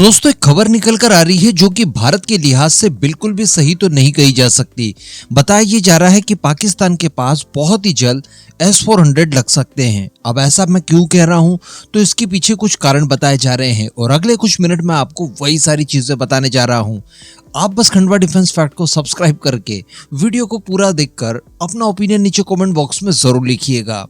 दोस्तों एक खबर निकल कर आ रही है जो कि भारत के लिहाज से बिल्कुल भी सही तो नहीं कही जा सकती। बताया ये जा रहा है कि पाकिस्तान के पास बहुत ही जल्द S-400 लग सकते हैं। अब ऐसा मैं क्यों कह रहा हूं, तो इसके पीछे कुछ कारण बताए जा रहे हैं और अगले कुछ मिनट में आपको वही सारी चीजें बताने जा रहा हूं। आप बस खंडवा डिफेंस फैक्ट को सब्सक्राइब करके वीडियो को पूरा देखकर अपना ओपिनियन नीचे कमेंट बॉक्स में जरूर लिखिएगा।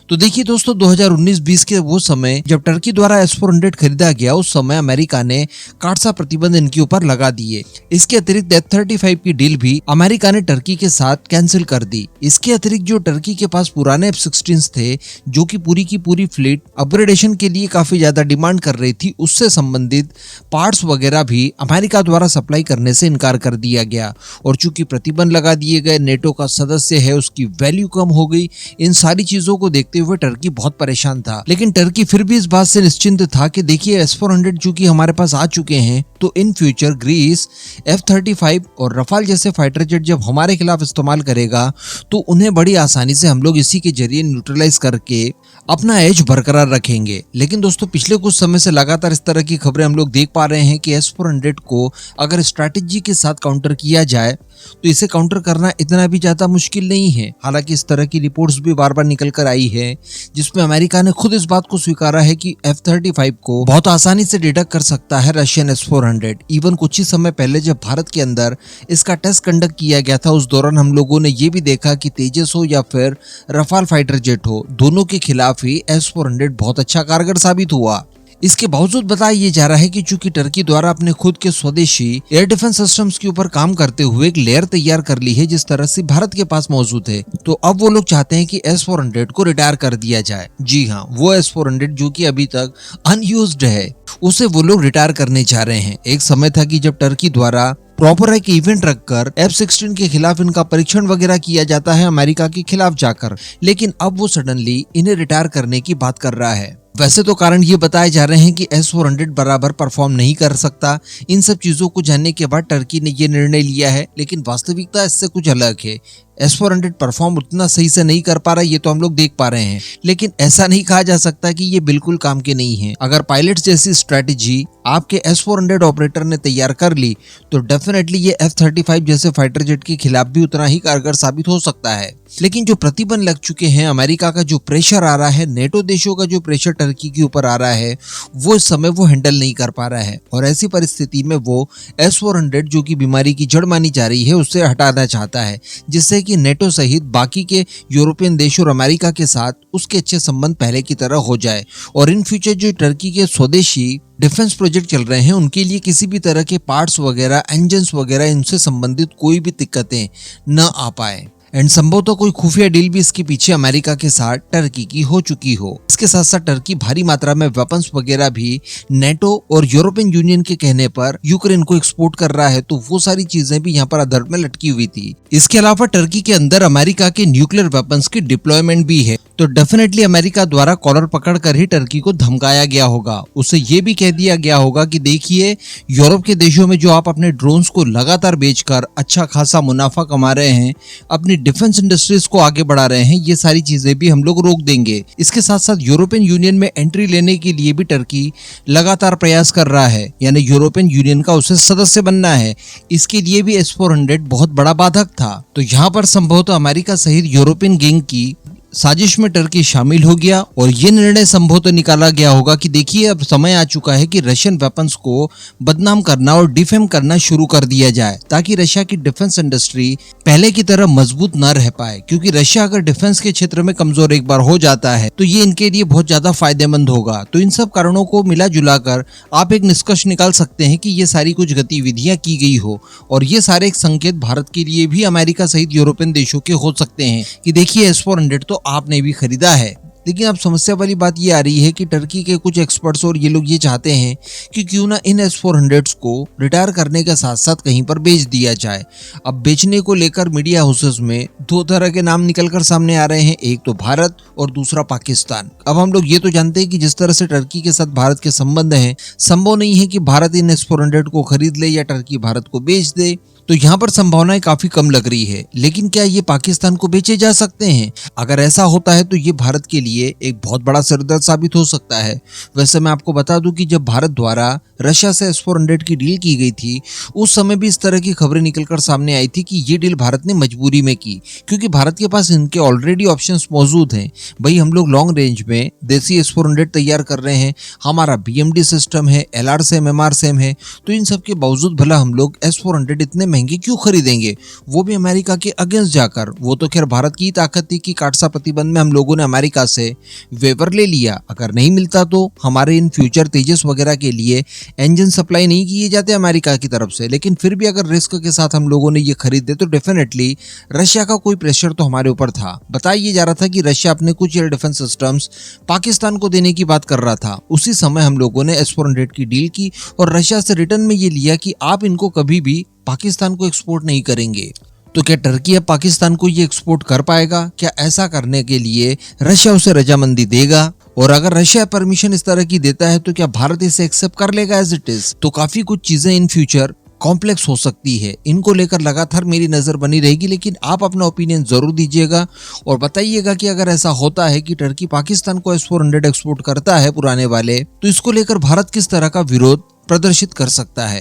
तो देखिए दोस्तों, 2019-20 के वो समय जब टर्की द्वारा S-400 खरीदा गया, उस समय अमेरिका ने काटसा प्रतिबंध इनके ऊपर लगा दिए। इसके अतिरिक्त F-35 की डील भी अमेरिका ने टर्की के साथ कैंसिल कर दी। इसके अतिरिक्त जो टर्की के पास पुराने F-16 थे, जो कि पूरी की पूरी फ्लीट अपग्रेडेशन के लिए काफी ज्यादा डिमांड कर रही थी, उससे संबंधित पार्ट्स वगैरह भी अमेरिका द्वारा सप्लाई करने से इनकार कर दिया गया। और चूंकि प्रतिबंध लगा दिए गए, नेटो का सदस्य है, उसकी वैल्यू कम हो गई। इन सारी चीजों को देखते हुए टर्की बहुत परेशान था, लेकिन टर्की फिर भी इस बात से निश्चिंत था कि देखिए S-400 चूंकि हमारे पास आ चुके हैं, तो इन फ्यूचर ग्रीस F-35 और रफाल जैसे फाइटर जेट जब हमारे खिलाफ इस्तेमाल करेगा, तो उन्हें बड़ी आसानी से हम लोग इसी के जरिए न्यूट्रलाइज करके अपना एज बरकरार रखेंगे। लेकिन दोस्तों, पिछले कुछ समय से लगातार इस तरह की खबरें हम लोग देख पा रहे हैं कि S-400 को अगर स्ट्रैटेजी के साथ काउंटर किया जाए तो इसे काउंटर करना इतना भी ज्यादा मुश्किल नहीं है। हालांकि इस तरह की रिपोर्ट्स भी बार बार निकल कर आई है, जिसमें अमेरिका ने खुद इस बात को स्वीकारा है कि F-35 को बहुत आसानी से डिटेक्ट कर सकता है रशियन S-400। इवन कुछ ही समय पहले जब भारत के अंदर इसका टेस्ट कंडक्ट किया गया था, उस दौरान हम लोगों ने ये भी देखा कि तेजस हो या फिर रफाल फाइटर जेट हो, दोनों के खिलाफ ही S-400 बहुत अच्छा कारगर साबित हुआ। इसके बावजूद बताया ये जा रहा है कि चूंकि टर्की द्वारा अपने खुद के स्वदेशी एयर डिफेंस सिस्टम्स के ऊपर काम करते हुए एक लेयर तैयार कर ली है, जिस तरह से भारत के पास मौजूद है, तो अब वो लोग चाहते हैं कि S-400 को रिटायर कर दिया जाए। जी हाँ, वो S-400 जो कि अभी तक अनयूज्ड है, उसे वो लोग रिटायर करने जा रहे हैं। एक समय था कि जब टर्की द्वारा प्रॉपर एक इवेंट रखकर F-16 के खिलाफ इनका परीक्षण वगैरह किया जाता है अमेरिका के खिलाफ जाकर, लेकिन अब वो सडनली इन्हें रिटायर करने की बात कर रहा है। वैसे तो कारण ये बताए जा रहे हैं कि S-400 बराबर परफॉर्म नहीं कर सकता। इन सब चीजों को जानने के बाद टर्की ने ये निर्णय लिया है, लेकिन वास्तविकता इससे कुछ अलग है। S-400 परफॉर्म उतना सही से नहीं कर पा रहा, ये तो हम लोग देख पा रहे हैं, लेकिन ऐसा नहीं कहा जा सकता कि ये बिल्कुल काम के नहीं है। अगर पायलट्स जैसी स्ट्रेटेजी आपके S-400 ऑपरेटर ने तैयार कर ली, तो डेफिनेटली ये F-35 जैसे फाइटर जेट के खिलाफ भी उतना ही कारगर साबित हो सकता है। लेकिन जो प्रतिबंध लग चुके हैं, अमेरिका का जो प्रेशर आ रहा है, नेटो देशों का जो प्रेशर टर्की के ऊपर आ रहा है, वो इस समय वो हैंडल नहीं कर पा रहा है। और ऐसी परिस्थिति में वो S-400 जो कि बीमारी की जड़ मानी जा रही है, उससे हटाना चाहता है, जिससे कि नेटो सहित बाकी के यूरोपियन देश और अमेरिका के साथ उसके अच्छे संबंध पहले की तरह हो जाए। और इन फ्यूचर जो टर्की के स्वदेशी डिफेंस प्रोजेक्ट चल रहे हैं, उनके लिए किसी भी तरह के पार्ट्स वगैरह, इंजन्स वगैरह, इनसे संबंधित कोई भी दिक्कतें न आ पाए। एंड संभवतः कोई खुफिया डील भी इसके पीछे अमेरिका के साथ टर्की की हो चुकी हो। इसके साथ साथ टर्की भारी मात्रा में वेपन्स वगैरह भी नेटो और यूरोपियन यूनियन के कहने पर यूक्रेन को एक्सपोर्ट कर रहा है, तो वो सारी चीजें भी यहाँ पर अधर में लटकी हुई थी। इसके अलावा टर्की के अंदर अमेरिका के न्यूक्लियर वेपन्स की डिप्लॉयमेंट भी है, तो डेफिनेटली अमेरिका द्वारा कॉलर पकड़कर ही टर्की को धमकाया गया होगा। उसे ये भी कह दिया गया होगा कि देखिए, यूरोप के देशों में जो आप अपने ड्रोन्स को लगातार बेचकर अच्छा खासा मुनाफा कमा रहे हैं, अपनी डिफेंस इंडस्ट्रीज को आगे बढ़ा रहे हैं, ये सारी चीजें भी हम लोग रोक देंगे। इसके साथ साथ यूरोपियन यूनियन में एंट्री लेने के लिए भी टर्की लगातार प्रयास कर रहा है, यानी यूरोपियन यूनियन का उसे सदस्य बनना है। इसके लिए भी S-400 बहुत बड़ा बाधक था। तो यहाँ पर संभवतः अमेरिका सहित यूरोपियन गैंग की साजिश में टर्की शामिल हो गया और ये निर्णय संभवतः निकाला गया होगा कि देखिए, अब समय आ चुका है कि रशियन वेपन्स को बदनाम करना और डिफेम करना शुरू कर दिया जाए, ताकि रशिया की डिफेंस इंडस्ट्री पहले की तरह मजबूत न रह पाए। क्योंकि रशिया अगर डिफेंस के क्षेत्र में कमजोर एक बार हो जाता है, तो ये इनके लिए बहुत ज्यादा फायदेमंद होगा। तो इन सब कारणों को मिला जुला कर आप एक निष्कर्ष निकाल सकते हैं कि ये सारी कुछ गतिविधियां की गई हो, और ये सारे एक संकेत भारत के लिए भी अमेरिका सहित यूरोपियन देशों के हो सकते हैं कि देखिए, S-400 तो आपने भी खरीदा है। लेकिन अब समस्या वाली बात ये आ रही है कि टर्की के कुछ एक्सपर्ट्स और ये लोग ये चाहते हैं कि क्यों ना इन S-400 को रिटायर करने के साथ साथ कहीं पर बेच दिया जाए। अब बेचने को लेकर मीडिया हाउसेस में दो तरह के नाम निकलकर सामने आ रहे हैं, एक तो भारत और दूसरा पाकिस्तान। अब हम लोग ये तो जानते हैं कि जिस तरह से टर्की के साथ भारत के संबंध हैं, संभव नहीं है कि भारत इन S-400 को खरीद ले या टर्की भारत को बेच दे। तो यहाँ पर संभावनाएं काफी कम लग रही है। लेकिन क्या ये पाकिस्तान को बेचे जा सकते हैं? अगर ऐसा होता है तो ये भारत के लिए लिए एक बहुत बड़ा सिरदर्द साबित हो सकता है। वैसे मैं आपको बता दूं कि जब भारत द्वारा रशिया से S-400 की डील की गई थी, उस समय भी इस तरह की खबरें निकलकर सामने आई थी कि ये डील भारत ने मजबूरी में की, क्योंकि भारत के पास इनके ऑलरेडी ऑप्शंस मौजूद हैं। भाई हम लोग लॉन्ग रेंज में देसी S-400 तैयार कर रहे हैं, हमारा BMD सिस्टम है, LR सेम MR सेम है, तो इन सब के बावजूद भला हम लोग S-400 इतने महंगे क्यों खरीदेंगे, वो भी अमेरिका के अगेंस्ट जाकर। वो तो खैर भारत की ताकत थी कि काटसा प्रतिबंध में हम लोगों ने अमेरिका से वेवर ले लिया, अगर नहीं मिलता तो हमारे इन फ्यूचर तेजस वगैरह के लिए इंजन सप्लाई नहीं किए जाते अमेरिका की तरफ से। लेकिन फिर भी अगर रिस्क के साथ हम लोगों ने ये खरीदे तो डेफिनेटली रशिया का कोई प्रेशर तो हमारे ऊपर था। बताया जा रहा था कि रशिया अपने कुछ एयर डिफेंस सिस्टम्स पाकिस्तान को देने की बात कर रहा था। उसी समय हम लोगों ने S-400 की डील की और रशिया से रिटर्न में ये लिया कि आप इनको कभी भी पाकिस्तान को एक्सपोर्ट नहीं करेंगे। तो क्या टर्की अब पाकिस्तान को ये एक्सपोर्ट कर पाएगा? क्या ऐसा करने के लिए रशिया उसे रजामंदी देगा? और अगर रशिया परमिशन इस तरह की देता है तो क्या भारत इसे एक्सेप्ट कर लेगा एज इट इज? तो काफी कुछ चीजें इन फ्यूचर कॉम्प्लेक्स हो सकती है। इनको लेकर लगातार मेरी नजर बनी रहेगी, लेकिन आप अपना ओपिनियन जरूर दीजिएगा और बताइएगा कि अगर ऐसा होता है कि टर्की पाकिस्तान को S-400 एक्सपोर्ट करता है पुराने वाले, तो इसको लेकर भारत किस तरह का विरोध प्रदर्शित कर सकता है।